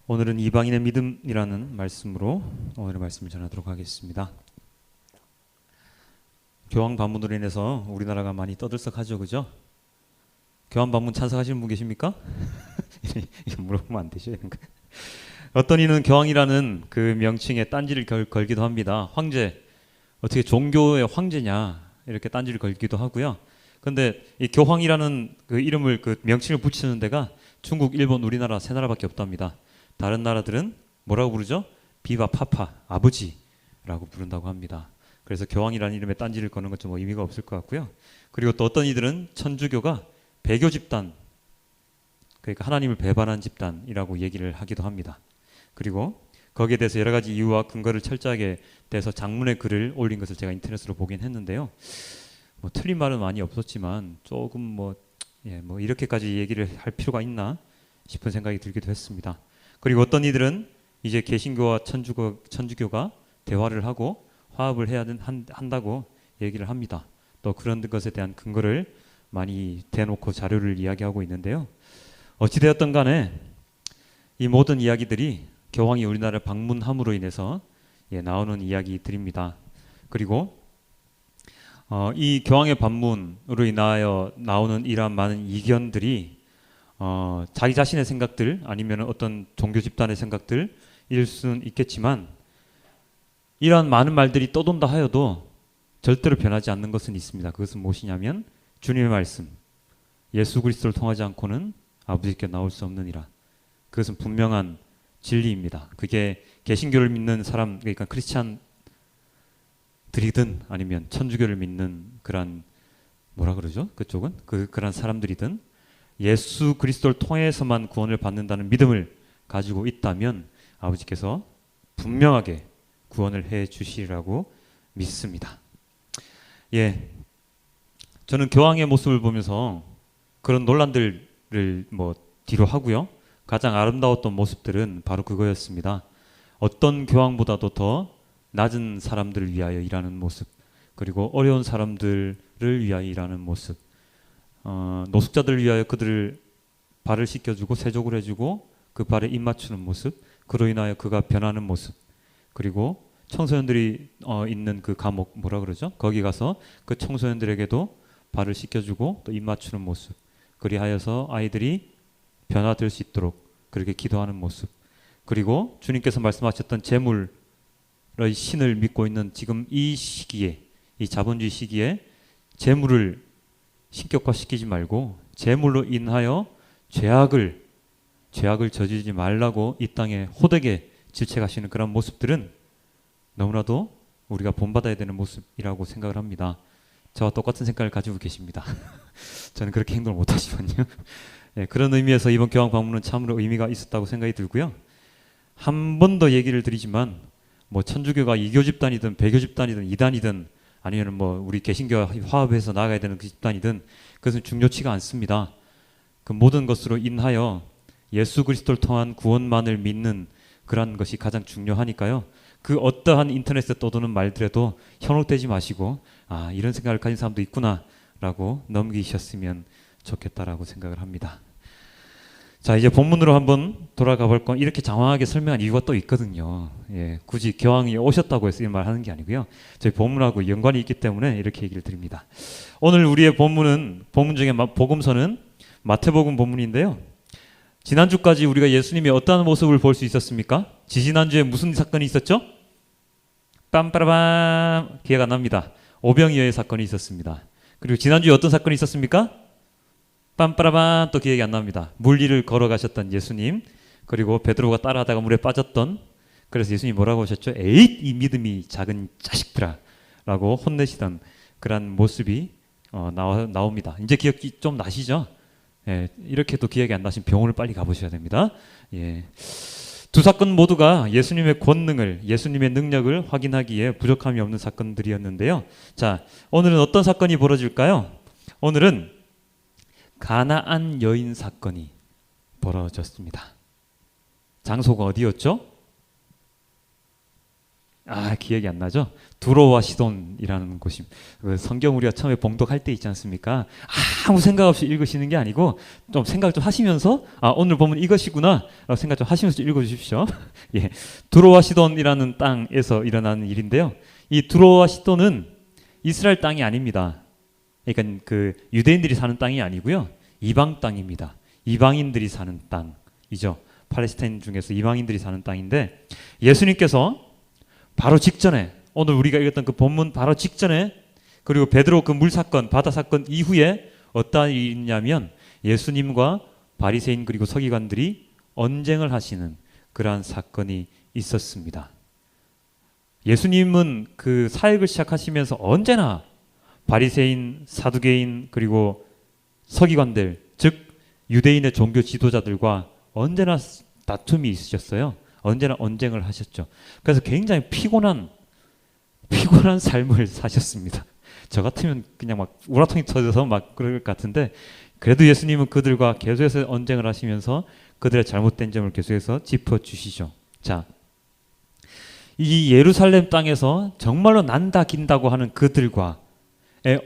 오늘은 이방인의 믿음이라는 말씀으로 오늘의 말씀을 전하도록 하겠습니다. 교황 방문으로 인해서 우리나라가 많이 떠들썩하죠, 그죠? 교황 방문 찬성하시는 분 계십니까? 이거 물어보면 안 되죠, 이런 거. 어떤 이는 교황이라는 그 명칭에 딴지를 걸기도 합니다. 황제, 어떻게 종교의 황제냐 이렇게 딴지를 걸기도 하고요. 근데 이 교황이라는 그 이름을 그 명칭을 붙이는 데가 중국, 일본, 우리나라 세 나라밖에 없답니다. 다른 나라들은 뭐라고 부르죠? 비바 파파, 아버지라고 부른다고 합니다. 그래서 교황이라는 이름에 딴지를 거는 것 좀 의미가 없을 것 같고요. 그리고 또 어떤 이들은 천주교가 배교 집단, 그러니까 하나님을 배반한 집단이라고 얘기를 하기도 합니다. 그리고 거기에 대해서 여러 가지 이유와 근거를 철저하게 대해서 장문의 글을 올린 것을 제가 인터넷으로 보긴 했는데요. 뭐 틀린 말은 많이 없었지만 조금 뭐 이렇게까지 얘기를 할 필요가 있나 싶은 생각이 들기도 했습니다. 그리고 어떤 이들은 이제 개신교와 천주교가 대화를 하고 화합을 한다고 얘기를 합니다. 또 그런 것에 대한 근거를 많이 대놓고 자료를 이야기하고 있는데요. 어찌되었든 간에 이 모든 이야기들이 교황이 우리나라를 방문함으로 인해서 나오는 이야기들입니다. 그리고 이 교황의 방문으로 인하여 나오는 이러한 많은 이견들이 자기 자신의 생각들 아니면 어떤 종교 집단의 생각들일 수는 있겠지만 이러한 많은 말들이 떠돈다 하여도 절대로 변하지 않는 것은 있습니다. 그것은 무엇이냐면 주님의 말씀, 예수 그리스도를 통하지 않고는 아버지께 나올 수 없느니라. 그것은 분명한 진리입니다. 그게 개신교를 믿는 사람, 그러니까 크리스찬들이든 아니면 천주교를 믿는 그런 뭐라 그러죠? 그쪽은 그런 사람들이든 예수 그리스도를 통해서만 구원을 받는다는 믿음을 가지고 있다면 아버지께서 분명하게 구원을 해 주시리라고 믿습니다. 저는 교황의 모습을 보면서 그런 논란들을 뒤로 하고요. 가장 아름다웠던 모습들은 바로 그거였습니다. 어떤 교황보다도 더 낮은 사람들을 위하여 일하는 모습, 그리고 어려운 사람들을 위하여 일하는 모습, 노숙자들을 위하여 그들을 발을 씻겨주고 세족을 해주고 그 발에 입 맞추는 모습, 그로 인하여 그가 변하는 모습, 그리고 청소년들이 있는 그 감옥 뭐라 그러죠? 거기 가서 그 청소년들에게도 발을 씻겨주고 또 입 맞추는 모습, 그리하여서 아이들이 변화될 수 있도록 그렇게 기도하는 모습, 그리고 주님께서 말씀하셨던 재물의 신을 믿고 있는 지금 이 시기에, 이 자본주의 시기에 재물을 신격화시키지 말고 재물로 인하여 죄악을 저지르지 말라고 이 땅에 호되게 질책하시는 그런 모습들은 너무나도 우리가 본받아야 되는 모습이라고 생각을 합니다. 저와 똑같은 생각을 가지고 계십니다. 저는 그렇게 행동을 못하지만요. 그런 의미에서 이번 교황 방문은 참으로 의미가 있었다고 생각이 들고요. 한 번 더 얘기를 드리지만 천주교가 이교 집단이든 배교 집단이든 이단이든 아니면 우리 개신교와 화합해서 나아가야 되는 그 집단이든 그것은 중요치가 않습니다. 그 모든 것으로 인하여 예수 그리스도를 통한 구원만을 믿는 그런 것이 가장 중요하니까요. 그 어떠한 인터넷에 떠도는 말들에도 현혹되지 마시고 이런 생각을 가진 사람도 있구나라고 넘기셨으면 좋겠다라고 생각을 합니다. 자, 이제 본문으로 한번 돌아가 볼 건 이렇게 장황하게 설명한 이유가 또 있거든요. 굳이 교황이 오셨다고 해서 이 말 하는 게 아니고요. 저희 본문하고 연관이 있기 때문에 이렇게 얘기를 드립니다. 오늘 우리의 본문 중에 복음서는 마태복음 본문인데요. 지난주까지 우리가 예수님의 어떠한 모습을 볼 수 있었습니까? 지지난주에 무슨 사건이 있었죠? 빰빠라밤 기억 안 납니다. 오병이어의 사건이 있었습니다. 그리고 지난주에 어떤 사건이 있었습니까? 빰빠라밤 또 기억이 안 납니다. 물 위를 걸어가셨던 예수님, 그리고 베드로가 따라하다가 물에 빠졌던, 그래서 예수님이 뭐라고 하셨죠? 에잇 이 믿음이 작은 자식들아 라고 혼내시던 그런 모습이 나옵니다. 이제 기억이 좀 나시죠? 이렇게도 기억이 안 나시면 병원을 빨리 가보셔야 됩니다. 두 사건 모두가 예수님의 권능을, 예수님의 능력을 확인하기에 부족함이 없는 사건들이었는데요. 자, 오늘은 어떤 사건이 벌어질까요? 오늘은 가나안 여인 사건이 벌어졌습니다. 장소가 어디였죠? 기억이 안 나죠? 두로와 시돈이라는 곳이 그 성경 우리가 처음에 봉독할 때 있지 않습니까? 아무 생각 없이 읽으시는 게 아니고 좀 생각 좀 하시면서 오늘 보면 이것이구나 라고 생각 좀 하시면서 읽어주십시오. 예, 두로와 시돈이라는 땅에서 일어나는 일인데요. 이 두로와 시돈은 이스라엘 땅이 아닙니다. 그러니까 그 유대인들이 사는 땅이 아니고요. 이방 땅입니다. 이방인들이 사는 땅이죠. 팔레스타인 중에서 이방인들이 사는 땅인데 예수님께서 바로 직전에 오늘 우리가 읽었던 그 본문 바로 직전에 그리고 베드로 그 물 사건 바다 사건 이후에 어떤 일이 있냐면 예수님과 바리새인 그리고 서기관들이 언쟁을 하시는 그러한 사건이 있었습니다. 예수님은 그 사역을 시작하시면서 언제나 바리새인, 사두개인 그리고 서기관들 즉 유대인의 종교 지도자들과 언제나 다툼이 있으셨어요. 언제나 언쟁을 하셨죠. 그래서 굉장히 피곤한 삶을 사셨습니다. 저 같으면 그냥 막 우라통이 터져서 막 그럴 것 같은데 그래도 예수님은 그들과 계속해서 언쟁을 하시면서 그들의 잘못된 점을 계속해서 짚어주시죠. 자, 이 예루살렘 땅에서 정말로 난다 긴다고 하는 그들과의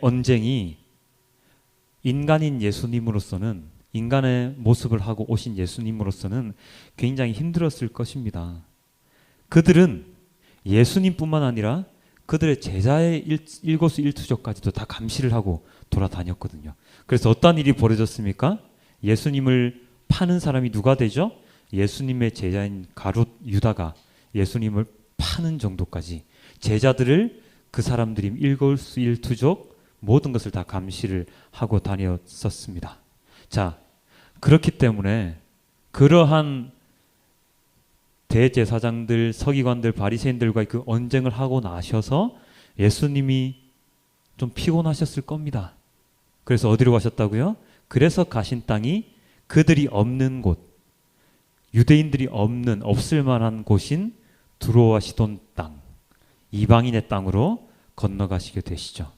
언쟁이 인간인 예수님으로서는 인간의 모습을 하고 오신 예수님으로서는 굉장히 힘들었을 것입니다. 그들은 예수님뿐만 아니라 그들의 제자의 일거수일투족까지도 다 감시를 하고 돌아다녔거든요. 그래서 어떤 일이 벌어졌습니까? 예수님을 파는 사람이 누가 되죠? 예수님의 제자인 가룟 유다가 예수님을 파는 정도까지 제자들을 그 사람들이 일거수일투족 모든 것을 다 감시를 하고 다녔었습니다. 자, 그렇기 때문에 그러한 대제사장들, 서기관들, 바리새인들과의 그 언쟁을 하고 나셔서 예수님이 좀 피곤하셨을 겁니다. 그래서 어디로 가셨다고요? 그래서 가신 땅이 그들이 없는 곳, 유대인들이 없을 만한 곳인 두로와 시돈 땅, 이방인의 땅으로 건너가시게 되시죠.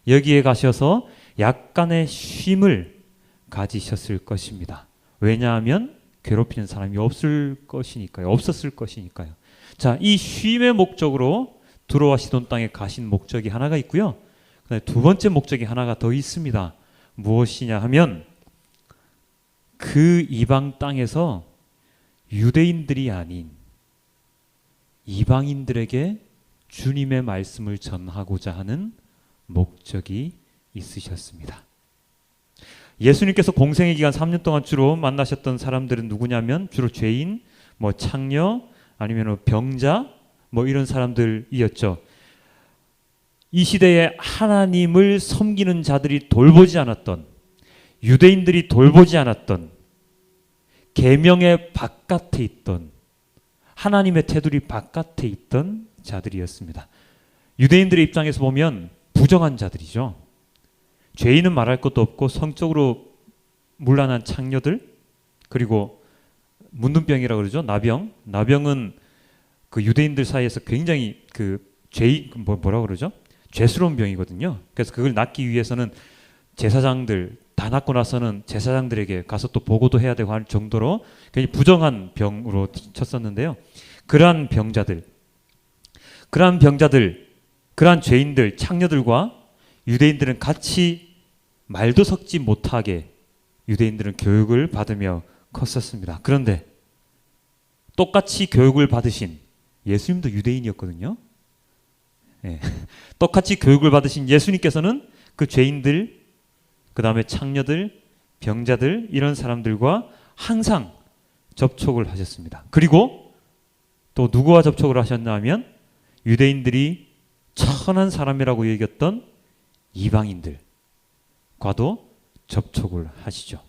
여기에 가셔서 약간의 쉼을 가지셨을 것입니다. 왜냐하면 괴롭히는 사람이 없었을 것이니까요. 자, 이 쉼의 목적으로 두로와 시돈 땅에 가신 목적이 하나가 있고요. 두 번째 목적이 하나가 더 있습니다. 무엇이냐 하면 그 이방 땅에서 유대인들이 아닌 이방인들에게 주님의 말씀을 전하고자 하는 목적이 있으셨습니다. 예수님께서 공생의 기간 3년 동안 주로 만나셨던 사람들은 누구냐면 주로 죄인, 창녀, 아니면 병자, 이런 사람들이었죠. 이 시대에 하나님을 섬기는 자들이 돌보지 않았던, 유대인들이 돌보지 않았던, 계명의 바깥에 있던, 하나님의 테두리 바깥에 있던 자들이었습니다. 유대인들의 입장에서 보면 부정한 자들이죠. 죄인은 말할 것도 없고 성적으로 문란한 창녀들, 그리고 문둥병이라고 그러죠. 나병은 그 유대인들 사이에서 굉장히 그 뭐라고 그러죠? 죄스러운 병이거든요. 그래서 그걸 낫기 위해서는 제사장들 다 낫고 나서는 제사장들에게 가서 또 보고도 해야 되고 할 정도로 굉장히 부정한 병으로 쳤었는데요. 그러한 병자들, 그러한 죄인들, 창녀들과 유대인들은 같이 말도 섞지 못하게 유대인들은 교육을 받으며 컸었습니다. 그런데 똑같이 교육을 받으신 예수님도 유대인이었거든요. 네. 똑같이 교육을 받으신 예수님께서는 그 죄인들, 그 다음에 창녀들, 병자들 이런 사람들과 항상 접촉을 하셨습니다. 그리고 또 누구와 접촉을 하셨냐면 유대인들이 천한 사람이라고 여겼던 이방인들과도 접촉을 하시죠.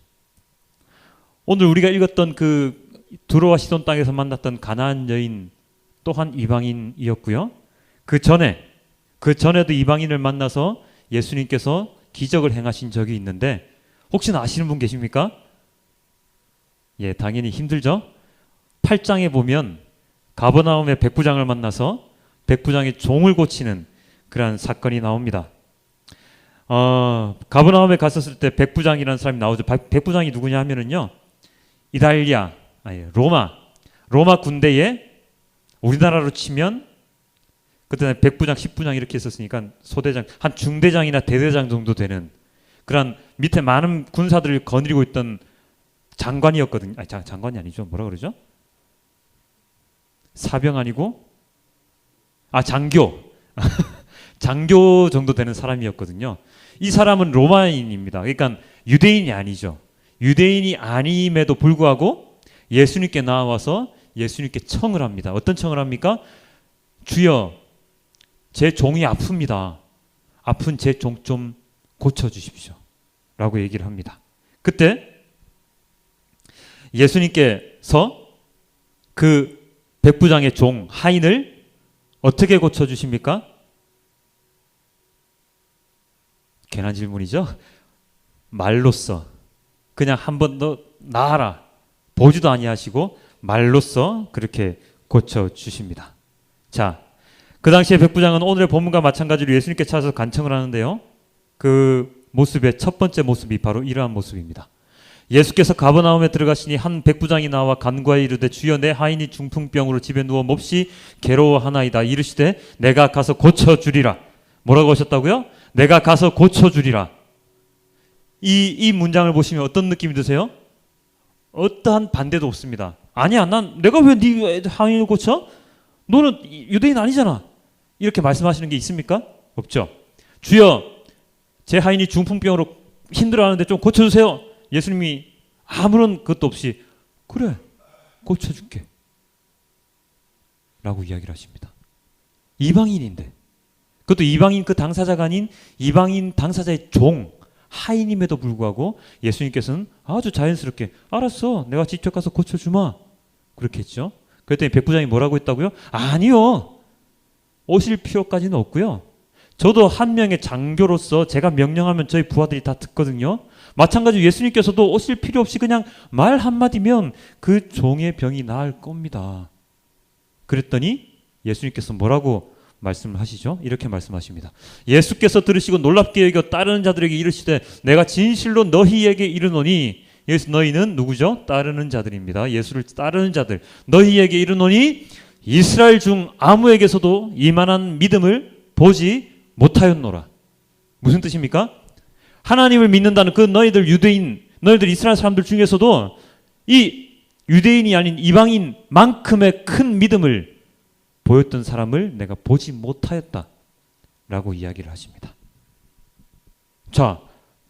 오늘 우리가 읽었던 그 두로와 시돈 땅에서 만났던 가나안 여인 또한 이방인이었고요. 그 전에도 이방인을 만나서 예수님께서 기적을 행하신 적이 있는데 혹시나 아시는 분 계십니까? 예, 당연히 힘들죠. 8장에 보면 가버나움의 백부장을 만나서 백부장의 종을 고치는 그러한 사건이 나옵니다. 가버나움에 갔었을 때 백부장이라는 사람이 나오죠. 백부장이 누구냐 하면은요, 로마 군대에 우리나라로 치면 그때는 백부장, 십부장 이렇게 있었으니까 소대장, 한 중대장이나 대대장 정도 되는 그런 밑에 많은 군사들을 거느리고 있던 장관이었거든요. 아니, 장관이 아니죠. 뭐라 그러죠? 사병 아니고 장교. 장교 정도 되는 사람이었거든요. 이 사람은 로마인입니다. 그러니까 유대인이 아니죠. 유대인이 아님에도 불구하고 예수님께 나와서 예수님께 청을 합니다. 어떤 청을 합니까? 주여, 제 종이 아픕니다. 아픈 제 종 좀 고쳐주십시오. 라고 얘기를 합니다. 그때 예수님께서 그 백부장의 종 하인을 어떻게 고쳐주십니까? 괜한 질문이죠. 말로써 그냥 한 번 더 나아라 보지도 아니하시고 말로써 그렇게 고쳐주십니다. 자, 그 당시에 백부장은 오늘의 본문과 마찬가지로 예수님께 찾아서 간청을 하는데요. 그 모습의 첫 번째 모습이 바로 이러한 모습입니다. 예수께서 가버나움에 들어가시니 한 백부장이 나와 간과에 이르되 주여 내 하인이 중풍병으로 집에 누워 몹시 괴로워하나이다. 이르시되 내가 가서 고쳐주리라. 뭐라고 하셨다고요? 내가 가서 고쳐주리라. 이 문장을 보시면 어떤 느낌이 드세요? 어떠한 반대도 없습니다. 아니야, 내가 왜 네 하인을 고쳐? 너는 유대인 아니잖아. 이렇게 말씀하시는 게 있습니까? 없죠. 주여, 제 하인이 중풍병으로 힘들어하는데 좀 고쳐주세요. 예수님이 아무런 것도 없이 그래, 고쳐줄게 라고 이야기를 하십니다. 이방인인데, 그것도 이방인 그 당사자가 아닌 이방인 당사자의 종, 하인임에도 불구하고 예수님께서는 아주 자연스럽게 알았어, 내가 직접 가서 고쳐주마 그렇게 했죠. 그랬더니 백부장이 뭐라고 했다고요? 아니요, 오실 필요까지는 없고요. 저도 한 명의 장교로서 제가 명령하면 저희 부하들이 다 듣거든요. 마찬가지로 예수님께서도 오실 필요 없이 그냥 말 한마디면 그 종의 병이 나을 겁니다. 그랬더니 예수님께서 뭐라고 말씀을 하시죠? 이렇게 말씀하십니다. 예수께서 들으시고 놀랍게 여겨 따르는 자들에게 이르시되 내가 진실로 너희에게 이르노니, 여기서 너희는 누구죠? 따르는 자들입니다. 예수를 따르는 자들. 너희에게 이르노니 이스라엘 중 아무에게서도 이만한 믿음을 보지 못하였노라. 무슨 뜻입니까? 하나님을 믿는다는 그 너희들 유대인, 너희들 이스라엘 사람들 중에서도 이 유대인이 아닌 이방인만큼의 큰 믿음을 보였던 사람을 내가 보지 못하였다 라고 이야기를 하십니다. 자,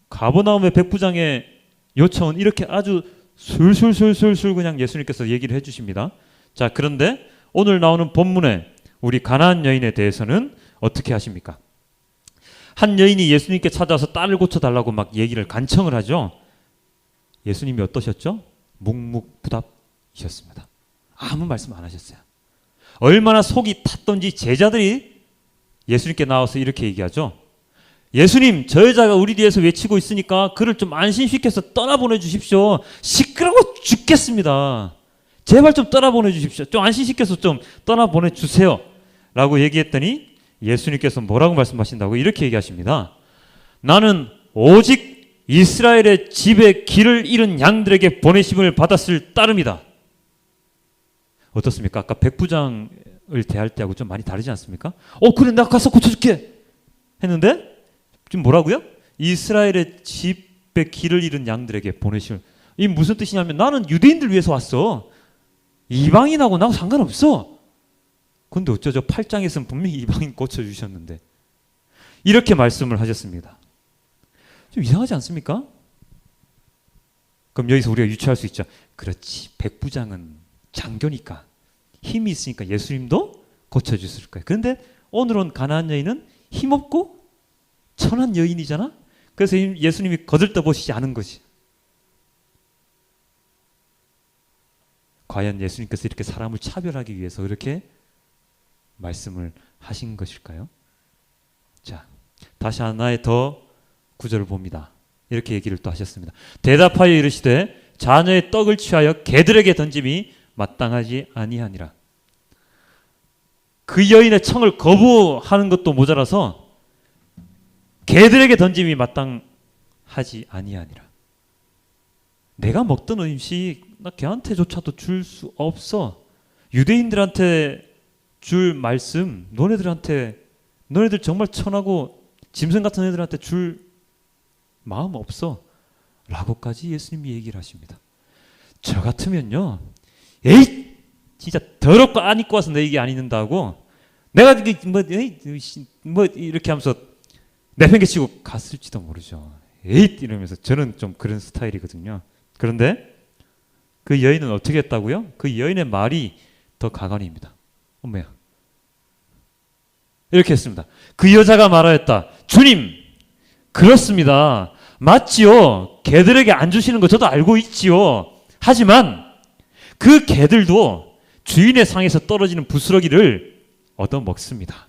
가버나움의 백부장의 요청은 이렇게 아주 술술술술술 그냥 예수님께서 얘기를 해주십니다. 자, 그런데 오늘 나오는 본문에 우리 가나안 여인에 대해서는 어떻게 하십니까? 한 여인이 예수님께 찾아와서 딸을 고쳐달라고 막 얘기를 간청을 하죠. 예수님이 어떠셨죠? 묵묵부답이셨습니다. 아무 말씀 안 하셨어요. 얼마나 속이 탔던지 제자들이 예수님께 나와서 이렇게 얘기하죠. 예수님, 저 여자가 우리 뒤에서 외치고 있으니까 그를 좀 안심시켜서 떠나보내 주십시오. 시끄러워 죽겠습니다. 제발 좀 떠나보내 주십시오. 좀 안심시켜서 좀 떠나보내 주세요 라고 얘기했더니 예수님께서 뭐라고 말씀하신다고? 이렇게 얘기하십니다. 나는 오직 이스라엘의 집에 길을 잃은 양들에게 보내심을 받았을 따름이다. 어떻습니까? 아까 백부장을 대할 때하고 좀 많이 다르지 않습니까? 그래, 내가 가서 고쳐줄게 했는데 지금 뭐라고요? 이스라엘의 집에 길을 잃은 양들에게 보내심을. 이 무슨 뜻이냐면 나는 유대인들 위해서 왔어. 이방인하고 나하고 상관없어. 근데 어쩌죠? 8장에서는 분명히 이방인 고쳐주셨는데 이렇게 말씀을 하셨습니다. 좀 이상하지 않습니까? 그럼 여기서 우리가 유추할 수 있죠. 그렇지, 백부장은 장교니까 힘이 있으니까 예수님도 고쳐주실 거예요. 그런데 오늘 온 가나안 여인은 힘없고 천한 여인이잖아. 그래서 예수님이 거들떠보시지 않은 거지. 과연 예수님께서 이렇게 사람을 차별하기 위해서 그렇게 말씀을 하신 것일까요? 자, 다시 하나의 더 구절을 봅니다. 이렇게 얘기를 또 하셨습니다. 대답하여 이르시되 자녀의 떡을 취하여 개들에게 던짐이 마땅하지 아니하니라. 그 여인의 청을 거부하는 것도 모자라서 개들에게 던짐이 마땅하지 아니하니라. 내가 먹던 음식 나 걔한테조차도 줄 수 없어. 유대인들한테 줄 말씀 너네들 정말 천하고 짐승 같은 애들한테 줄 마음 없어 라고까지 예수님이 얘기를 하십니다. 저 같으면요, 에이 진짜 더럽고 안 입고 와서 내 얘기 안 읽는다고 내가 뭐 이렇게 하면서 내팽개치고 갔을지도 모르죠. 에이 이러면서. 저는 좀 그런 스타일이거든요. 그런데 그 여인은 어떻게 했다고요? 그 여인의 말이 더 가관입니다. 엄마야. 이렇게 했습니다. 그 여자가 말하였다. 주님, 그렇습니다. 맞지요. 개들에게 안 주시는 거 저도 알고 있지요. 하지만 그 개들도 주인의 상에서 떨어지는 부스러기를 얻어먹습니다.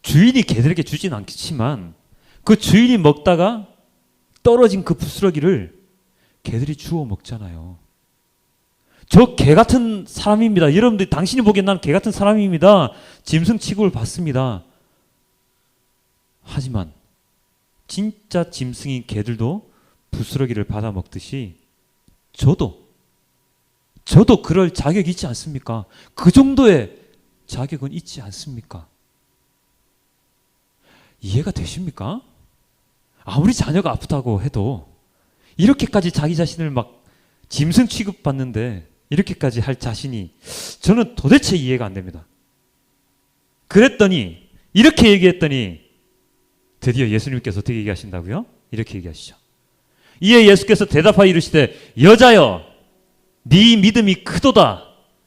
주인이 개들에게 주진 않겠지만 그 주인이 먹다가 떨어진 그 부스러기를 개들이 주워 먹잖아요. 저 개 같은 사람입니다. 여러분들 당신이 보기엔 난 개 같은 사람입니다. 짐승 취급을 받습니다. 하지만 진짜 짐승인 개들도 부스러기를 받아 먹듯이 저도 그럴 자격이 있지 않습니까? 그 정도의 자격은 있지 않습니까? 이해가 되십니까? 아무리 자녀가 아프다고 해도 이렇게까지 자기 자신을 막 짐승 취급받는데 이렇게까지 할 자신이 저는 도대체 이해가 안 됩니다. 그랬더니 이렇게 얘기했더니 드디어 예수님께서 어떻게 얘기하신다고요? 이렇게 얘기하시죠. 이에 예수께서 대답하여 이르시되 여자여 네 믿음이 크도다.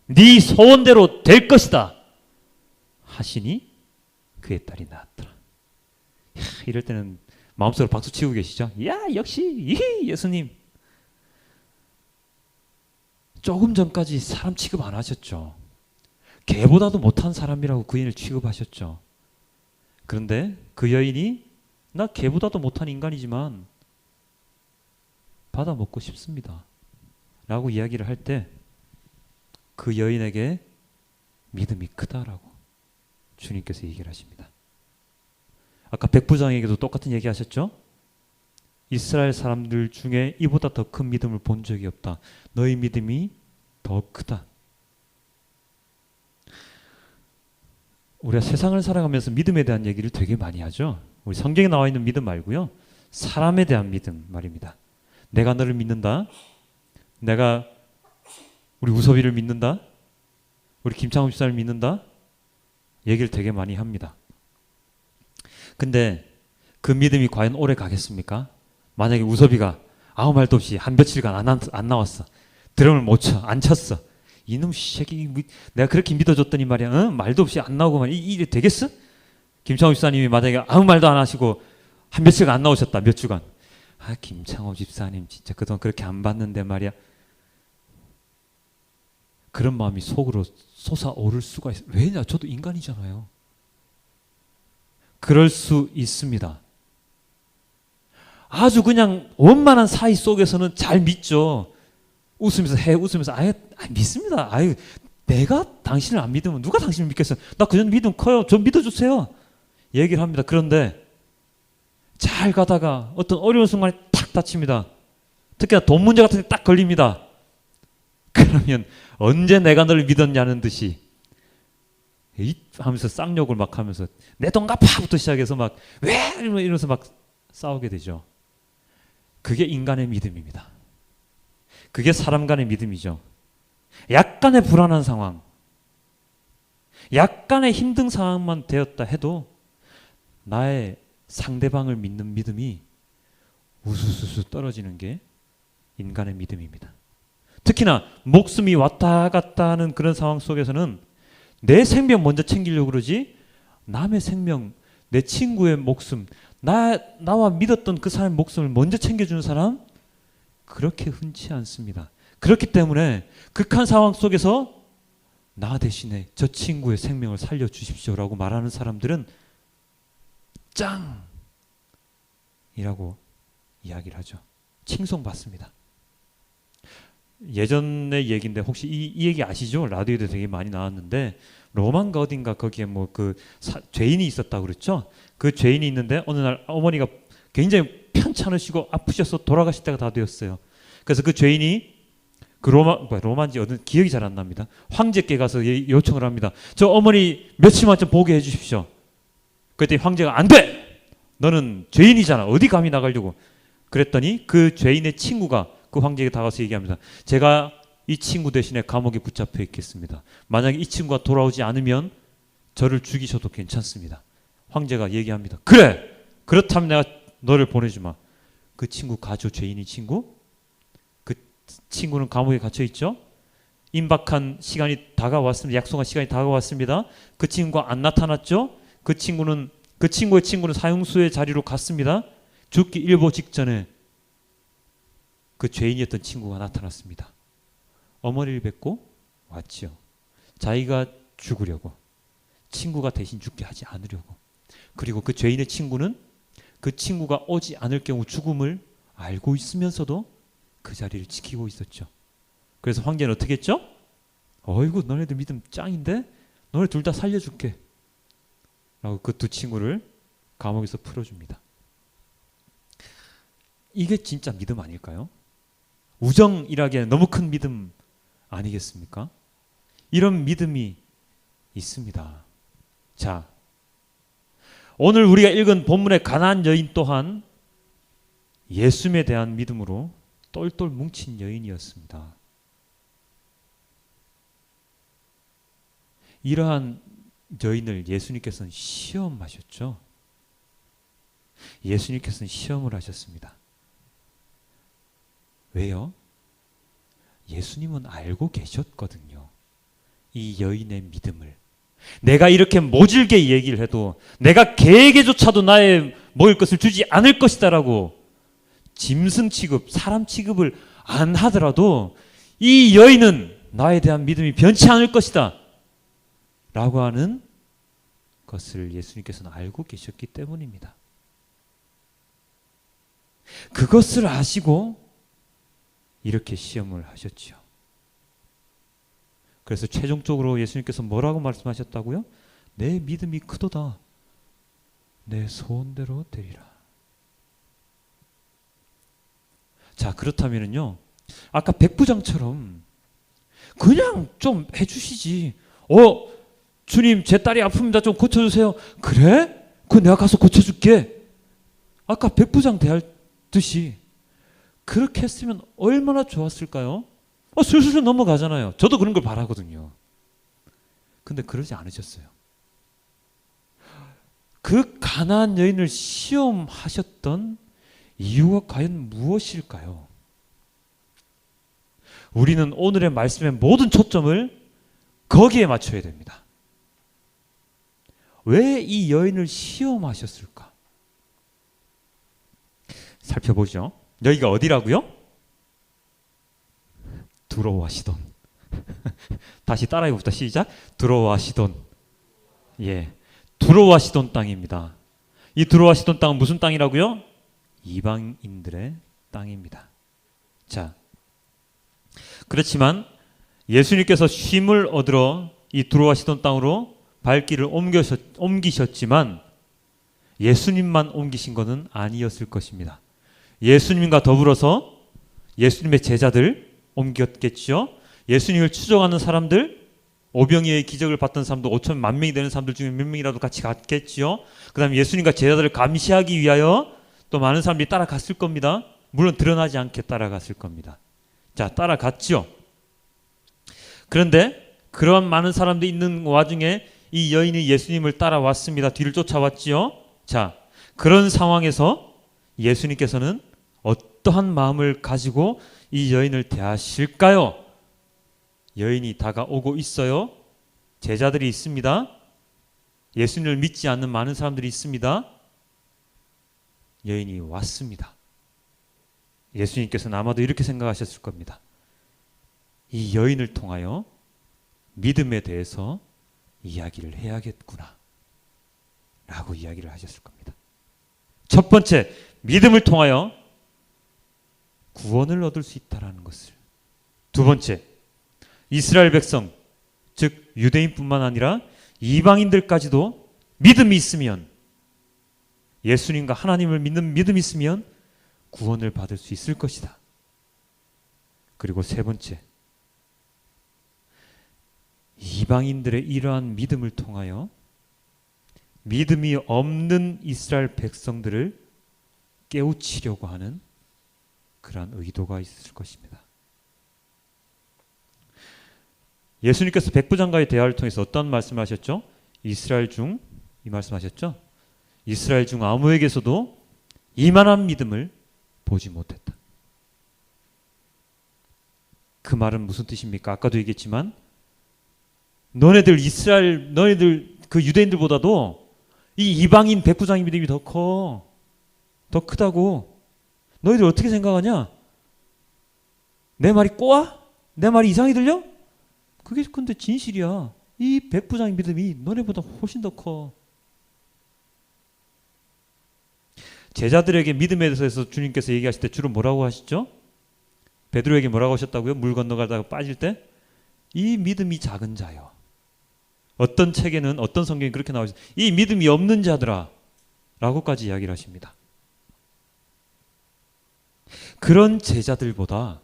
네 소원대로 될 것이다. 하시니 그의 딸이 나았더라. 이럴 때는 마음속으로 박수 치고 계시죠? 야 역시 예수님. 조금 전까지 사람 취급 안 하셨죠. 개보다도 못한 사람이라고 그 여인을 취급하셨죠. 그런데 그 여인이 나 개보다도 못한 인간이지만 받아 먹고 싶습니다 라고 이야기를 할 때 그 여인에게 믿음이 크다라고 주님께서 얘기를 하십니다. 아까 백부장에게도 똑같은 얘기 하셨죠? 이스라엘 사람들 중에 이보다 더 큰 믿음을 본 적이 없다. 너희 믿음이 더 크다. 우리가 세상을 살아가면서 믿음에 대한 얘기를 되게 많이 하죠. 우리 성경에 나와 있는 믿음 말고요. 사람에 대한 믿음 말입니다. 내가 너를 믿는다. 내가 우리 우섭이를 믿는다. 우리 김창호 집사를 믿는다. 얘기를 되게 많이 합니다. 근데 그 믿음이 과연 오래 가겠습니까? 만약에 우섭이가 아무 말도 없이 한 며칠간 안 나왔어. 드럼을 못 쳐. 안 쳤어. 이놈 새끼 내가 그렇게 믿어줬더니 말이야. 말도 없이 안 나오고 말이야. 이게 되겠어? 김창호 집사님이 만약에 아무 말도 안 하시고 한 며칠간 안 나오셨다. 몇 주간. 아 김창호 집사님 진짜 그동안 그렇게 안 봤는데 말이야. 그런 마음이 속으로 솟아오를 수가 있어요. 왜냐? 저도 인간이잖아요. 그럴 수 있습니다. 아주 그냥 원만한 사이 속에서는 잘 믿죠. 웃으면서 아유 믿습니다. 아유 내가 당신을 안 믿으면 누가 당신을 믿겠어요? 나 그전 믿음 커요. 좀 믿어주세요. 얘기를 합니다. 그런데 잘 가다가 어떤 어려운 순간에 탁 다칩니다. 특히나 돈 문제 같은 데 딱 걸립니다. 그러면 언제 내가 너를 믿었냐는 듯이 하면서 쌍욕을 막 하면서 내 돈 갚아부터 시작해서 막 왜 이러면서 막 싸우게 되죠. 그게 인간의 믿음입니다. 그게 사람 간의 믿음이죠. 약간의 불안한 상황, 약간의 힘든 상황만 되었다 해도 나의 상대방을 믿는 믿음이 우수수수 떨어지는 게 인간의 믿음입니다. 특히나 목숨이 왔다 갔다 하는 그런 상황 속에서는 내 생명 먼저 챙기려고 그러지 남의 생명, 내 친구의 목숨, 나와 믿었던 그 사람의 목숨을 먼저 챙겨주는 사람 그렇게 흔치 않습니다. 그렇기 때문에 극한 상황 속에서 나 대신에 저 친구의 생명을 살려주십시오라고 말하는 사람들은 짱이라고 이야기를 하죠. 칭송받습니다. 예전의 얘기인데 혹시 이 얘기 아시죠? 라디오에도 되게 많이 나왔는데 로마인가 어딘가 거기에 뭐 그 죄인이 있었다고 그랬죠? 그 죄인이 있는데 어느 날 어머니가 굉장히 편찮으시고 아프셔서 돌아가실 때가 다 되었어요. 그래서 그 죄인이 그 로마인지 어떤 기억이 잘 안 납니다. 황제께 가서 요청을 합니다. 저 어머니 며칠만 좀 보게 해주십시오. 그랬더니 황제가 안 돼! 너는 죄인이잖아. 어디 감히 나가려고. 그랬더니 그 죄인의 친구가 그 황제에게 다가서 얘기합니다. 제가 이 친구 대신에 감옥에 붙잡혀 있겠습니다. 만약에 이 친구가 돌아오지 않으면 저를 죽이셔도 괜찮습니다. 황제가 얘기합니다. 그래! 그렇다면 내가 너를 보내주마. 그 친구 가죠. 죄인이 친구. 그 친구는 감옥에 갇혀 있죠. 임박한 시간이 다가왔습니다. 약속한 시간이 다가왔습니다. 그 친구가 안 나타났죠. 그 친구의 친구는 사형수의 자리로 갔습니다. 죽기 일보 직전에 그 죄인이었던 친구가 나타났습니다. 어머니를 뵙고 왔지요. 자기가 죽으려고, 친구가 대신 죽게 하지 않으려고. 그리고 그 죄인의 친구는 그 친구가 오지 않을 경우 죽음을 알고 있으면서도 그 자리를 지키고 있었죠. 그래서 황제는 어떻게 했죠? 어이구, 너네들 믿음 짱인데? 너네 둘 다 살려줄게 라고 그 두 친구를 감옥에서 풀어줍니다. 이게 진짜 믿음 아닐까요? 우정이라기에는 너무 큰 믿음 아니겠습니까? 이런 믿음이 있습니다. 자, 오늘 우리가 읽은 본문의 가나안 여인 또한 예수님에 대한 믿음으로 똘똘 뭉친 여인이었습니다. 이러한 여인을 예수님께서는 시험하셨죠. 예수님께서는 시험을 하셨습니다. 왜요? 예수님은 알고 계셨거든요. 이 여인의 믿음을. 내가 이렇게 모질게 얘기를 해도, 내가 개에게조차도 나의 먹을 것을 주지 않을 것이다라고 짐승 취급, 사람 취급을 안 하더라도 이 여인은 나에 대한 믿음이 변치 않을 것이다 라고 하는 것을 예수님께서는 알고 계셨기 때문입니다. 그것을 아시고 이렇게 시험을 하셨지요. 그래서 최종적으로 예수님께서 뭐라고 말씀하셨다고요? 내 믿음이 크도다. 내 소원대로 되리라. 자, 그렇다면요, 아까 백부장처럼 그냥 좀 해주시지. 주님, 제 딸이 아픕니다. 좀 고쳐주세요. 그래? 그럼 내가 가서 고쳐줄게. 아까 백부장 대하듯이 그렇게 했으면 얼마나 좋았을까요? 슬슬 넘어가잖아요. 저도 그런 걸 바라거든요. 근데 그러지 않으셨어요. 그 가나안 여인을 시험하셨던 이유가 과연 무엇일까요? 우리는 오늘의 말씀의 모든 초점을 거기에 맞춰야 됩니다. 왜 이 여인을 시험하셨을까? 살펴보죠. 여기가 어디라고요? 두로와 시돈. 다시 따라해 봅시다. 시작. 두로와 시돈. 예, 두로와 시돈 땅입니다. 이 두로와 시돈 땅은 무슨 땅이라고요? 이방인들의 땅입니다. 자, 그렇지만 예수님께서 쉼을 얻으러 이 두로와 시돈 땅으로 발길을 옮기셨지만 예수님만 옮기신 것은 아니었을 것입니다. 예수님과 더불어서 예수님의 제자들 옮겼겠죠. 예수님을 추종하는 사람들, 오병이어의 기적을 봤던 사람도 5천 만 명이 되는 사람들 중에 몇 명이라도 같이 갔겠죠. 그 다음에 예수님과 제자들을 감시하기 위하여 또 많은 사람들이 따라갔을 겁니다. 물론 드러나지 않게 따라갔을 겁니다. 자, 따라갔죠. 그런데 그러한 많은 사람들이 있는 와중에 이 여인이 예수님을 따라왔습니다. 뒤를 쫓아왔지요. 자, 그런 상황에서 예수님께서는 어떠한 마음을 가지고 이 여인을 대하실까요? 여인이 다가오고 있어요. 제자들이 있습니다. 예수님을 믿지 않는 많은 사람들이 있습니다. 여인이 왔습니다. 예수님께서는 아마도 이렇게 생각하셨을 겁니다. 이 여인을 통하여 믿음에 대해서 이야기를 해야겠구나 라고 이야기를 하셨을 겁니다. 첫 번째, 믿음을 통하여 구원을 얻을 수 있다는 것을. 두 번째, 이스라엘 백성, 즉 유대인뿐만 아니라 이방인들까지도 믿음이 있으면, 예수님과 하나님을 믿는 믿음이 있으면 구원을 받을 수 있을 것이다. 그리고 세 번째, 이방인들의 이러한 믿음을 통하여 믿음이 없는 이스라엘 백성들을 깨우치려고 하는 그러한 의도가 있을 것입니다. 예수님께서 백부장과의 대화를 통해서 어떤 말씀을 하셨죠? 이스라엘 중, 이 말씀하셨죠? 이스라엘 중 아무에게서도 이만한 믿음을 보지 못했다. 그 말은 무슨 뜻입니까? 아까도 얘기했지만 너네들 그 유대인들보다도 이 이방인 백부장의 믿음이 더 커. 더 크다고. 너희들 어떻게 생각하냐? 내 말이 꼬아? 내 말이 이상히 들려? 그게 근데 진실이야. 이 백부장의 믿음이 너네보다 훨씬 더 커. 제자들에게 믿음에 대해서 주님께서 얘기하실 때 주로 뭐라고 하시죠? 베드로에게 뭐라고 하셨다고요? 물 건너가다가 빠질 때? 이 믿음이 작은 자요. 어떤 책에는 어떤 성경이 그렇게 나와 있어요. 이 믿음이 없는 자들아 라고까지 이야기를 하십니다. 그런 제자들보다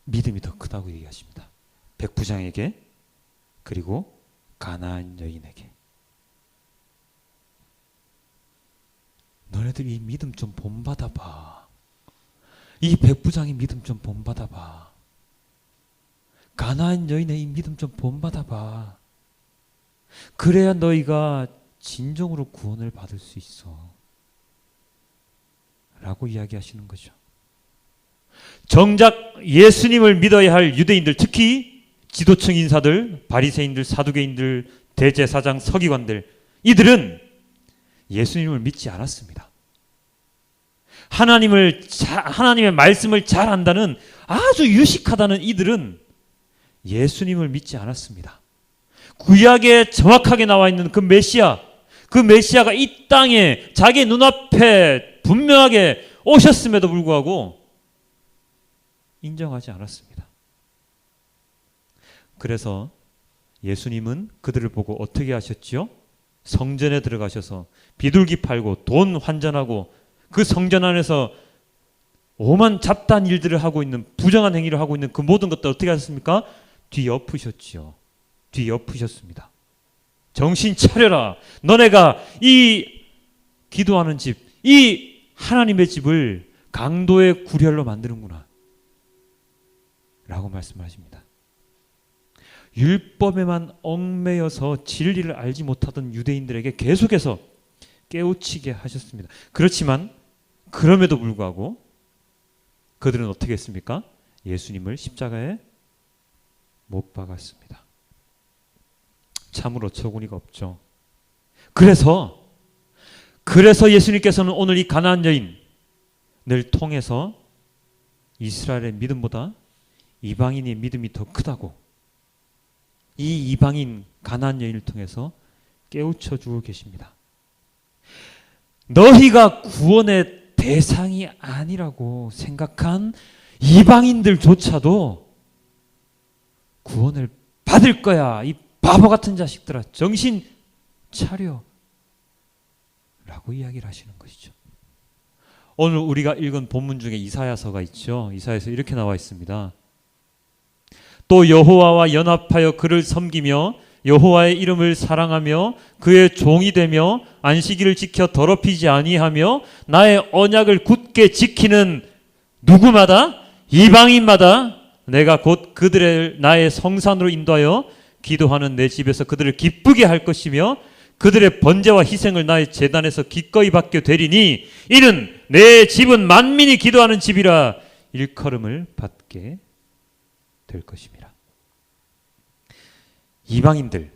믿음이 더 크다고 얘기하십니다. 백부장에게 그리고 가나안 여인에게. 너네들 이 믿음 좀 본받아봐. 이 백부장의 믿음 좀 본받아봐. 가나안 여인의 이 믿음 좀 본받아봐. 그래야 너희가 진정으로 구원을 받을 수 있어. 라고 이야기하시는 거죠. 정작 예수님을 믿어야 할 유대인들, 특히 지도층 인사들, 바리새인들, 사두개인들, 대제사장, 서기관들, 이들은 예수님을 믿지 않았습니다. 하나님의 말씀을 잘 안다는 아주 유식하다는 이들은 예수님을 믿지 않았습니다. 구약에 정확하게 나와 있는 그 메시아가 이 땅에 자기 눈앞에 분명하게 오셨음에도 불구하고 인정하지 않았습니다. 그래서 예수님은 그들을 보고 어떻게 하셨지요? 성전에 들어가셔서 비둘기 팔고 돈 환전하고 그 성전 안에서 오만 잡다한 일들을 하고 있는, 부정한 행위를 하고 있는 그 모든 것들 어떻게 하셨습니까? 뒤엎으셨지요. 뒤엎으셨습니다. 정신 차려라. 너네가 이 기도하는 집, 이 하나님의 집을 강도의 구렬로 만드는구나 라고 말씀하십니다. 율법에만 얽매여서 진리를 알지 못하던 유대인들에게 계속해서 깨우치게 하셨습니다. 그렇지만 그럼에도 불구하고 그들은 어떻게 했습니까? 예수님을 십자가에 못 박았습니다. 참으로 어처구니가 없죠. 그래서 예수님께서는 오늘 이 가나안 여인을 통해서 이스라엘의 믿음보다 이방인의 믿음이 더 크다고 이 이방인 가나안 여인을 통해서 깨우쳐 주고 계십니다. 너희가 구원의 대상이 아니라고 생각한 이방인들조차도 구원을 받을 거야. 이 바보 같은 자식들아, 정신 차려 라고 이야기를 하시는 것이죠. 오늘 우리가 읽은 본문 중에 이사야서가 있죠. 이사야서 이렇게 나와 있습니다. 또 여호와와 연합하여 그를 섬기며 여호와의 이름을 사랑하며 그의 종이 되며 안식일을 지켜 더럽히지 아니하며 나의 언약을 굳게 지키는 누구마다, 이방인마다 내가 곧 그들을 나의 성산으로 인도하여 기도하는 내 집에서 그들을 기쁘게 할 것이며 그들의 번제와 희생을 나의 제단에서 기꺼이 받게 되리니 이는 내 집은 만민이 기도하는 집이라 일컬음을 받게 될 것입니다. 이방인들,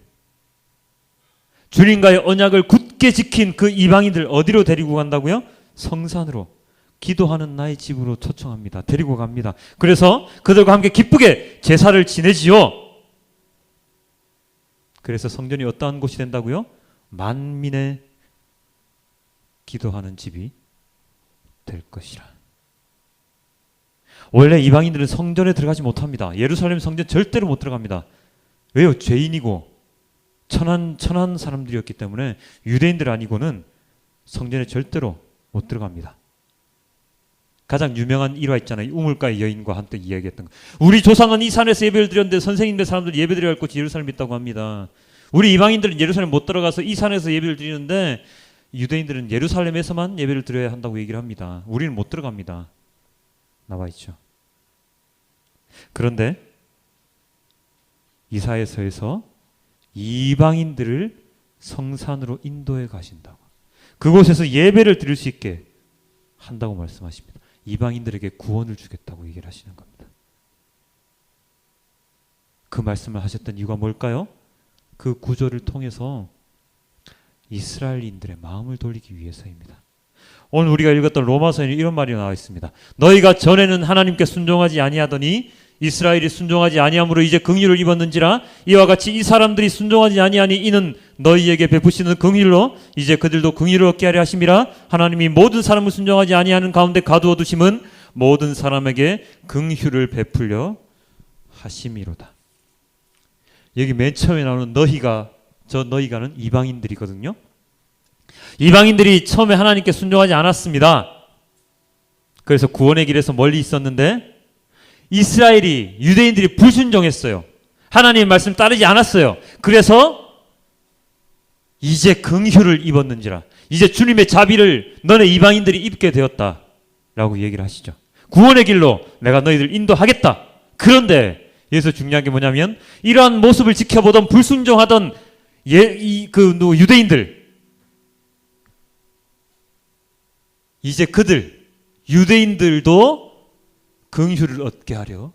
주님과의 언약을 굳게 지킨 그 이방인들 어디로 데리고 간다고요? 성산으로, 기도하는 나의 집으로 초청합니다. 데리고 갑니다. 그래서 그들과 함께 기쁘게 제사를 지내지요. 그래서 성전이 어떠한 곳이 된다고요? 만민의 기도하는 집이 될 것이라. 원래 이방인들은 성전에 들어가지 못합니다. 예루살렘 성전 절대로 못 들어갑니다. 왜요? 죄인이고 천한 사람들이었기 때문에 유대인들 아니고는 성전에 절대로 못 들어갑니다. 가장 유명한 일화 있잖아요. 우물가의 여인과 한때 이야기했던 거. 우리 조상은 이 산에서 예배를 드렸는데 선생님들 사람들이 예배드려야 할 곳이 예루살렘에 있다고 합니다. 우리 이방인들은 예루살렘 못 들어가서 이 산에서 예배를 드리는데 유대인들은 예루살렘에서만 예배를 드려야 한다고 얘기를 합니다. 우리는 못 들어갑니다. 나와 있죠. 그런데 이사야서에서 이방인들을 성산으로 인도해 가신다고, 그곳에서 예배를 드릴 수 있게 한다고 말씀하십니다. 이방인들에게 구원을 주겠다고 얘기를 하시는 겁니다. 그 말씀을 하셨던 이유가 뭘까요? 그 구절을 통해서 이스라엘인들의 마음을 돌리기 위해서입니다. 오늘 우리가 읽었던 로마서에는 이런 말이 나와 있습니다. 너희가 전에는 하나님께 순종하지 아니하더니 이스라엘이 순종하지 아니함으로 이제 긍휼을 입었는지라 이와 같이 이 사람들이 순종하지 아니하니 이는 너희에게 베푸시는 긍휼로 이제 그들도 긍휼을 얻게 하려 하심이라. 하나님이 모든 사람을 순종하지 아니하는 가운데 가두어 두심은 모든 사람에게 긍휼을 베풀려 하심이로다. 여기 맨 처음에 나오는 너희가, 저 너희가는 이방인들이거든요. 이방인들이 처음에 하나님께 순종하지 않았습니다. 그래서 구원의 길에서 멀리 있었는데 이스라엘이, 유대인들이 불순종했어요. 하나님의 말씀 따르지 않았어요. 그래서 이제 긍휼을 입었는지라, 이제 주님의 자비를 너네 이방인들이 입게 되었다 라고 얘기를 하시죠. 구원의 길로 내가 너희들 인도하겠다. 그런데 여기서 중요한 게 뭐냐면 이러한 모습을 지켜보던 불순종하던 유대인들, 이제 그들 유대인들도 긍휼을 얻게 하려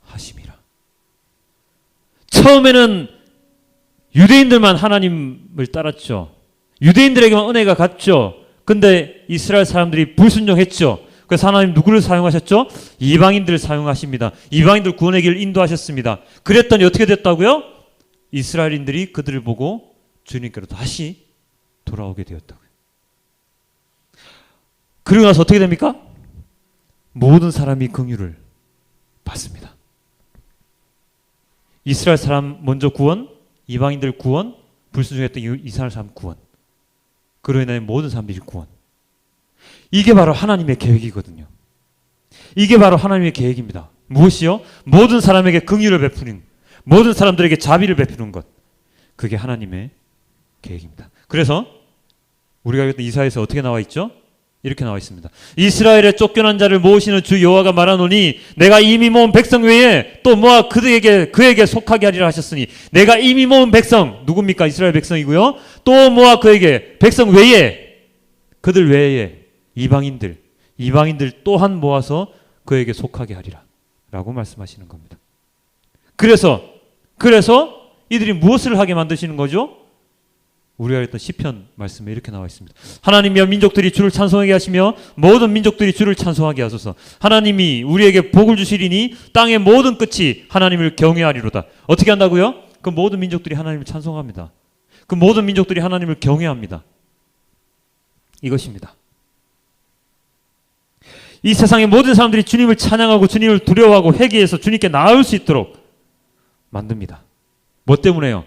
하심이라. 처음에는 유대인들만 하나님을 따랐죠. 유대인들에게만 은혜가 갔죠. 근데 이스라엘 사람들이 불순종했죠. 그래서 하나님 누구를 사용하셨죠? 이방인들을 사용하십니다. 이방인들 구원의 길을 인도하셨습니다. 그랬더니 어떻게 됐다고요? 이스라엘인들이 그들을 보고 주님께로 다시 돌아오게 되었다고요. 그러고 나서 어떻게 됩니까? 모든 사람이 긍휼을 받습니다. 이스라엘 사람 먼저 구원, 이방인들 구원, 불순종했던 이스라엘 사람 구원. 그로 인해 모든 사람들이 구원. 이게 바로 하나님의 계획이거든요. 이게 바로 하나님의 계획입니다. 무엇이요? 모든 사람에게 긍휼을 베푸는, 모든 사람들에게 자비를 베푸는 것. 그게 하나님의 계획입니다. 그래서 우리가 읽었던 이사야에서 어떻게 나와 있죠? 이렇게 나와 있습니다. 이스라엘의 쫓겨난 자를 모으시는 주 여호와가 말하노니 내가 이미 모은 백성 외에 또 모아 그에게 속하게 하리라 하셨으니, 내가 이미 모은 백성, 누굽니까? 이스라엘 백성이고요. 또 모아 그에게, 백성 외에, 그들 외에 이방인들 또한 모아서 그에게 속하게 하리라 라고 말씀하시는 겁니다. 그래서 이들이 무엇을 하게 만드시는 거죠? 우리가 했던 시편 말씀에 이렇게 나와 있습니다. 하나님이여 민족들이 주를 찬송하게 하시며 모든 민족들이 주를 찬송하게 하소서. 하나님이 우리에게 복을 주시리니 땅의 모든 끝이 하나님을 경외하리로다. 어떻게 한다고요? 그 모든 민족들이 하나님을 찬송합니다. 그 모든 민족들이 하나님을 경외합니다. 이것입니다. 이 세상의 모든 사람들이 주님을 찬양하고 주님을 두려워하고 회개해서 주님께 나아올 수 있도록 만듭니다. 뭐 때문에요?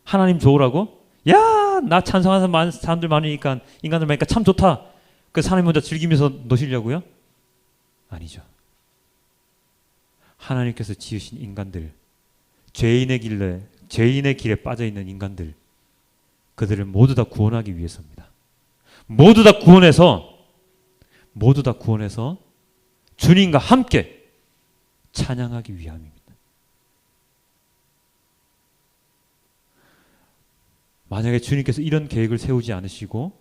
하나님 좋으라고? 야, 나 찬송하는 사람들 많으니까, 인간들 많으니까 참 좋다. 그래서 하나님 먼저 즐기면서 노시려고요? 아니죠. 하나님께서 지으신 인간들, 죄인의 길에 빠져있는 인간들, 그들을 모두 다 구원하기 위해서입니다. 모두 다 구원해서 주님과 함께 찬양하기 위함입니다. 만약에 주님께서 이런 계획을 세우지 않으시고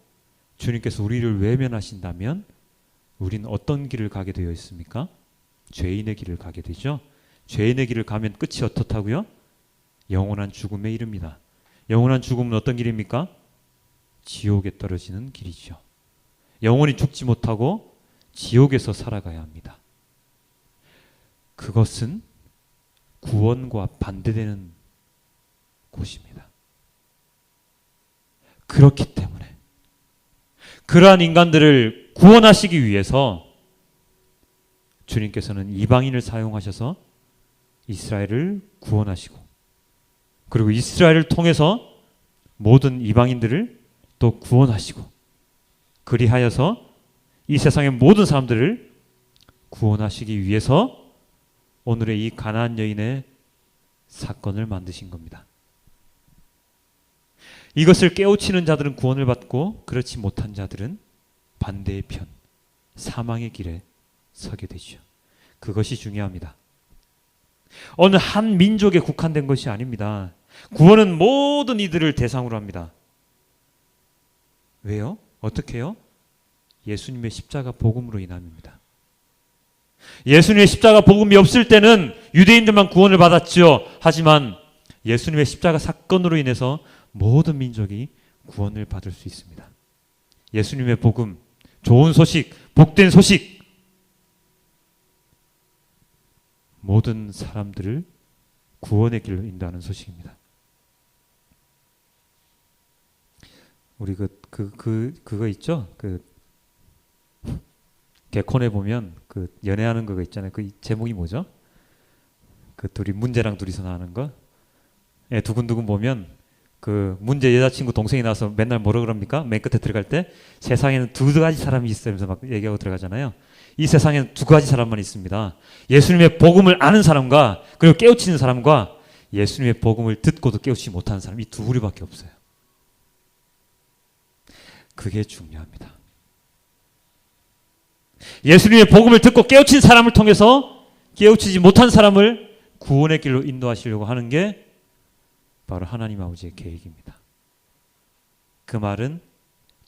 주님께서 우리를 외면하신다면 우리는 어떤 길을 가게 되어 있습니까? 죄인의 길을 가게 되죠. 죄인의 길을 가면 끝이 어떻다고요? 영원한 죽음에 이릅니다. 영원한 죽음은 어떤 길입니까? 지옥에 떨어지는 길이죠. 영원히 죽지 못하고 지옥에서 살아가야 합니다. 그것은 구원과 반대되는 곳입니다. 그렇기 때문에 그러한 인간들을 구원하시기 위해서 주님께서는 이방인을 사용하셔서 이스라엘을 구원하시고, 그리고 이스라엘을 통해서 모든 이방인들을 또 구원하시고, 그리하여서 이 세상의 모든 사람들을 구원하시기 위해서 오늘의 이 가나안 여인의 사건을 만드신 겁니다. 이것을 깨우치는 자들은 구원을 받고 그렇지 못한 자들은 반대의 편, 사망의 길에 서게 되죠. 그것이 중요합니다. 어느 한 민족에 국한된 것이 아닙니다. 구원은 모든 이들을 대상으로 합니다. 왜요? 어떻게 해요? 예수님의 십자가 복음으로 인함입니다. 예수님의 십자가 복음이 없을 때는 유대인들만 구원을 받았지요. 하지만 예수님의 십자가 사건으로 인해서 모든 민족이 구원을 받을 수 있습니다. 예수님의 복음, 좋은 소식, 복된 소식, 모든 사람들을 구원의 길로 인도하는 소식입니다. 우리 그거 있죠? 개콘에 보면 연애하는 그거 있잖아요. 그 제목이 뭐죠? 그 둘이 문제랑 둘이서 나오는 거. 예, 두근두근 보면 그 문제 여자친구 동생이 나와서 맨날 뭐라 그럽니까? 맨 끝에 들어갈 때 세상에는 두 가지 사람이 있으면서 막 얘기하고 들어가잖아요. 이 세상에는 두 가지 사람만 있습니다. 예수님의 복음을 아는 사람과 그리고 깨우치는 사람과 예수님의 복음을 듣고도 깨우치지 못하는 사람, 이 두 부류밖에 없어요. 그게 중요합니다. 예수님의 복음을 듣고 깨우친 사람을 통해서 깨우치지 못한 사람을 구원의 길로 인도하시려고 하는 게 바로 하나님 아버지의 계획입니다. 그 말은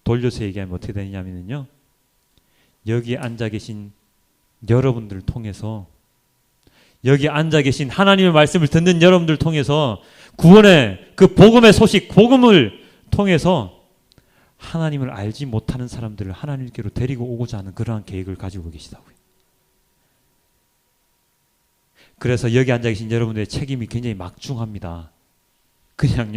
돌려서 얘기하면 어떻게 되냐면요, 여기 앉아 계신 여러분들을 통해서, 여기 앉아 계신 하나님의 말씀을 듣는 여러분들을 통해서 구원의 그 복음의 소식, 복음을 통해서 하나님을 알지 못하는 사람들을 하나님께로 데리고 오고자 하는 그러한 계획을 가지고 계시다고요. 그래서 여기 앉아 계신 여러분들의 책임이 굉장히 막중합니다. 그냥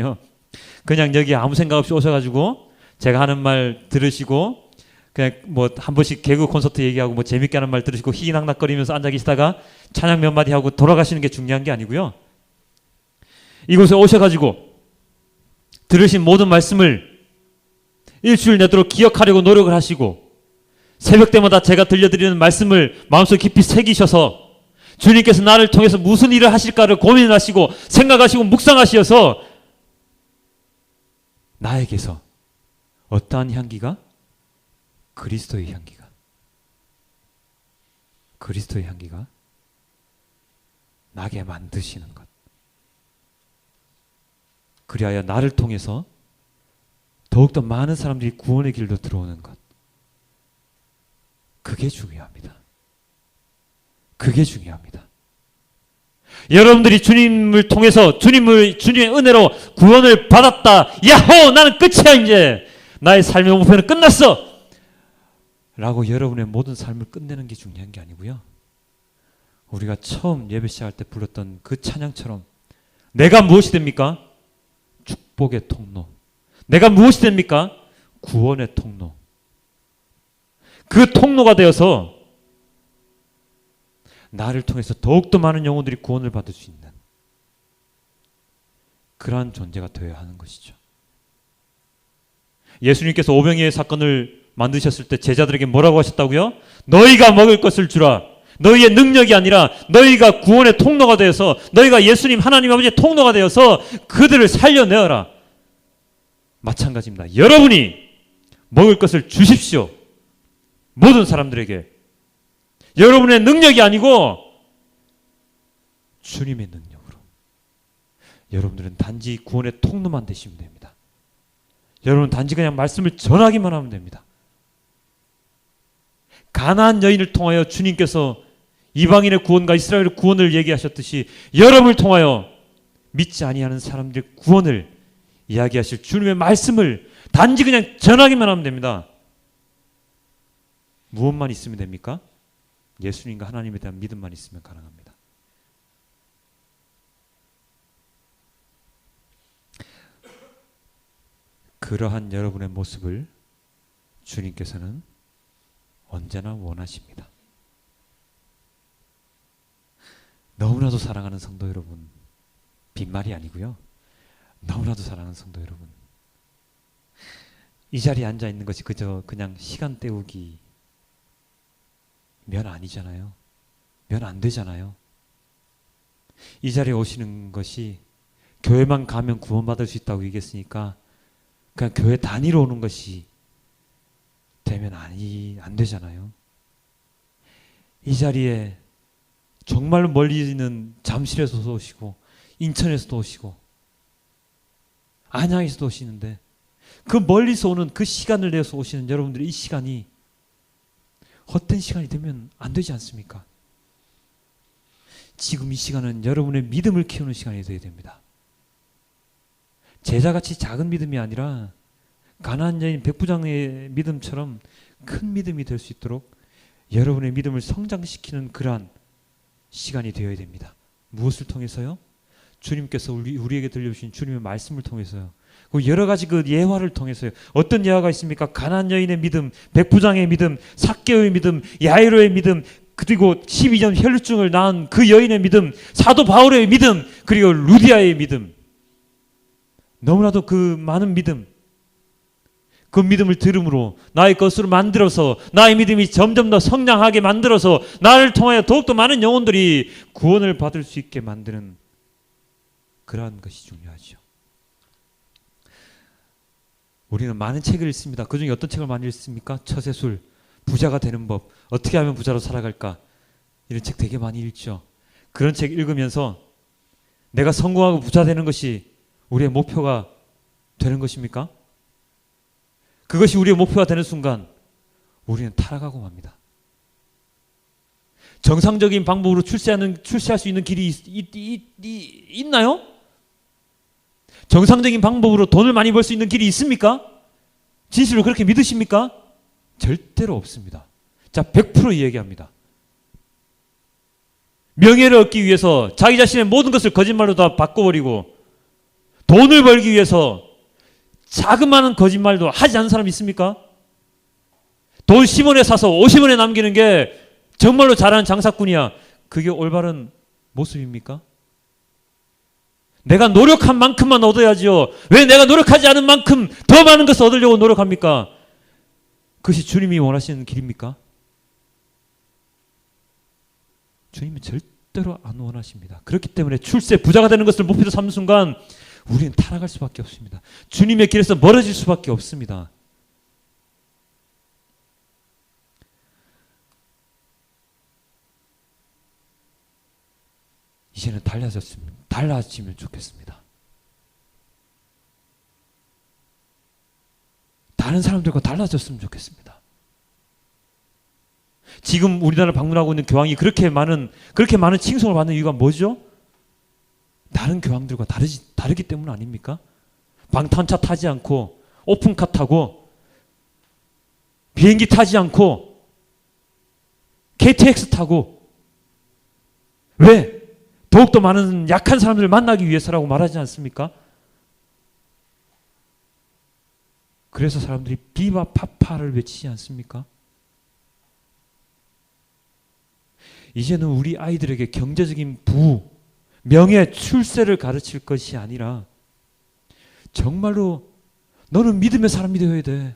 여기 아무 생각 없이 오셔가지고 제가 하는 말 들으시고 그냥 뭐 한 번씩 개그 콘서트 얘기하고 뭐 재밌게 하는 말 들으시고 희낙낙거리면서 앉아 계시다가 찬양 몇 마디 하고 돌아가시는 게 중요한 게 아니고요. 이곳에 오셔가지고 들으신 모든 말씀을 일주일 내도록 기억하려고 노력을 하시고 새벽 때마다 제가 들려드리는 말씀을 마음속 깊이 새기셔서 주님께서 나를 통해서 무슨 일을 하실까를 고민하시고 생각하시고 묵상하시어서 나에게서 어떠한 향기가? 그리스도의 향기가 나게 만드시는 것. 그리하여 나를 통해서 더욱더 많은 사람들이 구원의 길로 들어오는 것. 그게 중요합니다. 그게 중요합니다. 여러분들이 주님을 통해서 주님의 은혜로 구원을 받았다. 야호! 나는 끝이야 이제. 나의 삶의 목표는 끝났어. 라고 여러분의 모든 삶을 끝내는 게 중요한 게 아니고요. 우리가 처음 예배 시작할 때 불렀던 그 찬양처럼 내가 무엇이 됩니까? 축복의 통로. 내가 무엇이 됩니까? 구원의 통로. 그 통로가 되어서 나를 통해서 더욱더 많은 영혼들이 구원을 받을 수 있는 그러한 존재가 되어야 하는 것이죠. 예수님께서 오병이의 사건을 만드셨을 때 제자들에게 뭐라고 하셨다고요? 너희가 먹을 것을 주라. 너희의 능력이 아니라 너희가 구원의 통로가 되어서 너희가 예수님 하나님 아버지의 통로가 되어서 그들을 살려내어라. 마찬가지입니다. 여러분이 먹을 것을 주십시오. 모든 사람들에게. 여러분의 능력이 아니고 주님의 능력으로. 여러분들은 단지 구원의 통로만 되시면 됩니다. 여러분은 단지 그냥 말씀을 전하기만 하면 됩니다. 가나안 여인을 통하여 주님께서 이방인의 구원과 이스라엘의 구원을 얘기하셨듯이 여러분을 통하여 믿지 아니하는 사람들의 구원을 이야기하실 주님의 말씀을 단지 그냥 전하기만 하면 됩니다. 무엇만 있으면 됩니까? 예수님과 하나님에 대한 믿음만 있으면 가능합니다. 그러한 여러분의 모습을 주님께서는 언제나 원하십니다. 너무나도 사랑하는 성도 여러분, 빈말이 아니고요. 너무나도 사랑하는 성도 여러분, 이 자리에 앉아 있는 것이 그저 그냥 시간 때우기 면 아니잖아요. 면 안 되잖아요. 이 자리에 오시는 것이 교회만 가면 구원받을 수 있다고 얘기했으니까 그냥 교회 다니러 오는 것이 되면 안 되잖아요. 이 자리에 정말 멀리 있는 잠실에서도 오시고 인천에서도 오시고 안양에서도 오시는데 그 멀리서 오는 그 시간을 내서 오시는 여러분들의 이 시간이 헛된 시간이 되면 안 되지 않습니까? 지금 이 시간은 여러분의 믿음을 키우는 시간이 되어야 됩니다. 제자같이 작은 믿음이 아니라 가나안 여인 백부장의 믿음처럼 큰 믿음이 될 수 있도록 여러분의 믿음을 성장시키는 그러한 시간이 되어야 됩니다. 무엇을 통해서요? 주님께서 우리에게 들려주신 주님의 말씀을 통해서요. 그 여러 가지 그 예화를 통해서요. 어떤 예화가 있습니까? 가나안 여인의 믿음, 백부장의 믿음, 삭개오의 믿음, 야이로의 믿음, 그리고 12년 혈루증을 낳은 그 여인의 믿음, 사도 바울의 믿음, 그리고 루디아의 믿음. 너무나도 그 많은 믿음, 그 믿음을 들음으로 나의 것으로 만들어서 나의 믿음이 점점 더 성장하게 만들어서 나를 통하여 더욱더 많은 영혼들이 구원을 받을 수 있게 만드는 그러한 것이 중요하죠. 우리는 많은 책을 읽습니다. 그중에 어떤 책을 많이 읽습니까? 처세술, 부자가 되는 법, 어떻게 하면 부자로 살아갈까, 이런 책 되게 많이 읽죠. 그런 책 읽으면서 내가 성공하고 부자 되는 것이 우리의 목표가 되는 것입니까? 그것이 우리의 목표가 되는 순간 우리는 타락하고 맙니다. 정상적인 방법으로 출세할 수 있는 길이 있나요? 정상적인 방법으로 돈을 많이 벌 수 있는 길이 있습니까? 진실로 그렇게 믿으십니까? 절대로 없습니다. 자, 100% 이야기합니다. 명예를 얻기 위해서 자기 자신의 모든 것을 거짓말로 다 바꿔버리고 돈을 벌기 위해서 자그마한 거짓말도 하지 않는 사람 있습니까? 돈 10원에 사서 50원에 남기는 게 정말로 잘하는 장사꾼이야. 그게 올바른 모습입니까? 내가 노력한 만큼만 얻어야지요. 왜 내가 노력하지 않은 만큼 더 많은 것을 얻으려고 노력합니까? 그것이 주님이 원하시는 길입니까? 주님은 절대로 안 원하십니다. 그렇기 때문에 출세 부자가 되는 것을 목표로 삼는 순간 우리는 타락할 수밖에 없습니다. 주님의 길에서 멀어질 수밖에 없습니다. 이제는 달라지면 좋겠습니다. 다른 사람들과 달라졌으면 좋겠습니다. 지금 우리나라를 방문하고 있는 교황이 그렇게 많은 칭송을 받는 이유가 뭐죠? 다른 교황들과 다르기 때문 아닙니까? 방탄차 타지 않고 오픈카 타고 비행기 타지 않고 KTX 타고 왜? 더욱더 많은 약한 사람들을 만나기 위해서라고 말하지 않습니까? 그래서 사람들이 비바 파파를 외치지 않습니까? 이제는 우리 아이들에게 경제적인 부우, 명예, 출세를 가르칠 것이 아니라 정말로 너는 믿음의 사람이 되어야 돼.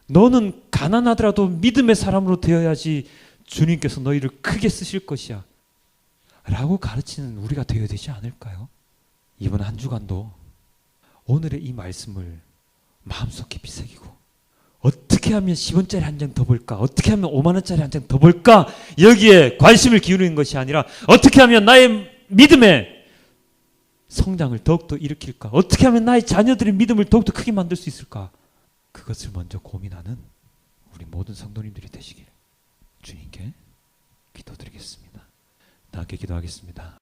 너는 가난하더라도 믿음의 사람으로 되어야지 주님께서 너희를 크게 쓰실 것이야. 라고 가르치는 우리가 되어야 되지 않을까요? 이번 한 주간도 오늘의 이 말씀을 마음속 깊이 새기고 어떻게 하면 10원짜리 한 장 더 벌까? 어떻게 하면 5만 원짜리 한 장 더 벌까? 여기에 관심을 기울이는 것이 아니라 어떻게 하면 나의 믿음의 성장을 더욱더 일으킬까? 어떻게 하면 나의 자녀들의 믿음을 더욱더 크게 만들 수 있을까? 그것을 먼저 고민하는 우리 모든 성도님들이 되시길 주님께 기도드리겠습니다. 다 함께 기도하겠습니다.